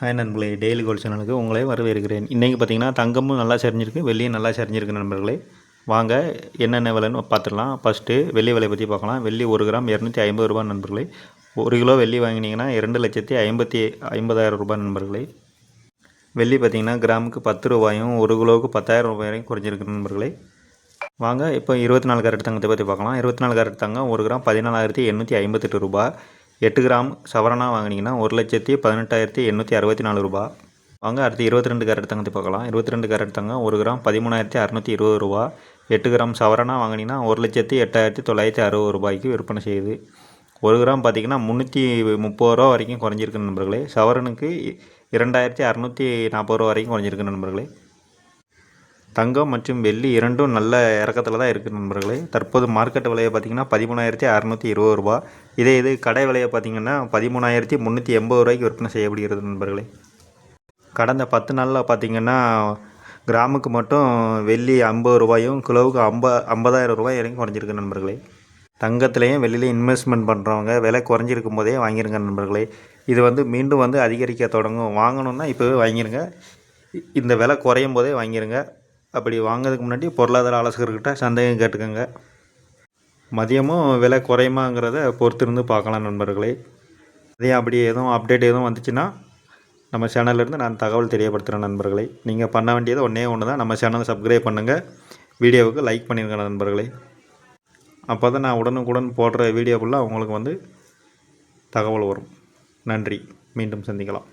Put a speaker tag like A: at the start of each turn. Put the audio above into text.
A: Hi நண்பர்களே, daily gold சேனலுக்கு உங்களை வரவேற்கிறேன். இன்றைக்கி பார்த்தீங்கன்னா தங்கமும் நல்லா சரிஞ்சிருக்கு, வெள்ளியும் நல்லா சரிஞ்சிருக்கு நண்பர்களே. வாங்க என்னென்ன விலைன்னு பார்த்துடலாம். ஃபஸ்ட்டு வெள்ளி விலையை பற்றி பார்க்கலாம். வெள்ளி 1 கிராம் 250 ரூபா நண்பர்களே. 1 கிலோ வெள்ளி வாங்கினீங்கன்னா 2,50,000 ரூபாய் நண்பர்களே. வெள்ளி பார்த்திங்கன்னா கிராமுக்கு 10 ரூபாயும் 1 கிலோவுக்கு 10,000 ரூபாய் வரைக்கும் குறைஞ்சிருக்கு நண்பர்களே. வாங்க இப்போ 24 கேரட் தங்கத்தை பற்றி பார்க்கலாம். 24 கேரட் தங்கம் 1 கிராம் 14,858 ரூபா. 8 கிராம் சவரனாக வாங்கினீங்கன்னா 1,18,864 ரூபா. வாங்க அடுத்து 22 கேரட் தங்கத்தை பார்க்கலாம். 22 கேரட் தங்கம் 1 கிராம் 13,620 ரூபா. 8 கிராம் சவரனாக வாங்கினீங்கன்னா 1,08,960 ரூபாய்க்கு விற்பனை செய்யுது. 1 கிராம் பார்த்திங்கன்னா 330 ரூபா வரைக்கும் குறைஞ்சிருக்கு நண்பர்களே. சவரனுக்கு 2,640 ரூபா வரைக்கும் குறைஞ்சிருக்கு நண்பர்களே. தங்கம் மற்றும் வெள்ளி இரண்டும் நல்ல இறக்கத்தில் தான் இருக்குது நண்பர்களே. தற்போது மார்க்கெட் விலையை பார்த்திங்கன்னா 13,620 ரூபா. இது கடை விலையை பார்த்திங்கன்னா 13,380 ரூபாய்க்கு விற்பனை செய்யப்படுகிறது நண்பர்களே. கடந்த 10 நாளில் பார்த்திங்கன்னா கிராமுக்கு மட்டும் வெள்ளி 50 ரூபாயும் கிலோவுக்கு 50,000 ரூபாய் வரைக்கும் குறைஞ்சிருக்கு நண்பர்களே. தங்கத்துலேயும் வெளியிலையும் இன்வெஸ்ட்மெண்ட் பண்ணுறவங்க விலை குறைஞ்சிருக்கும் போதே வாங்கிருங்க நண்பர்களே. இது மீண்டும் அதிகரிக்க தொடங்கும். வாங்கணுன்னா இப்போவே வாங்கிருங்க. இந்த விலை குறையும் போதே வாங்கிருங்க. அப்படி வாங்கிறதுக்கு முன்னாடி பொருளாதார ஆலோசகர்கிட்ட சந்தேகம் கேட்டுக்கோங்க. மதியமும் விலை குறையுமாங்கிறத பொறுத்திருந்து பார்க்கலாம் நண்பர்களே. அதையும் அப்படி எதுவும் அப்டேட் எதுவும் வந்துச்சுன்னா நம்ம சேனல்லேருந்து நான் தகவல் தெரியப்படுத்துகிறேன் நண்பர்களே. நீங்கள் பண்ண வேண்டியது ஒன்று தான், நம்ம சேனலை சப்ஸ்கிரைப் பண்ணுங்கள், வீடியோவுக்கு லைக் பண்ணிடுங்க நண்பர்களே. அப்போ தான் நான் உடனுக்குடன் போடுற வீடியோக்குள்ளே உங்களுக்கு தகவல் வரும். நன்றி, மீண்டும் சந்திக்கலாம்.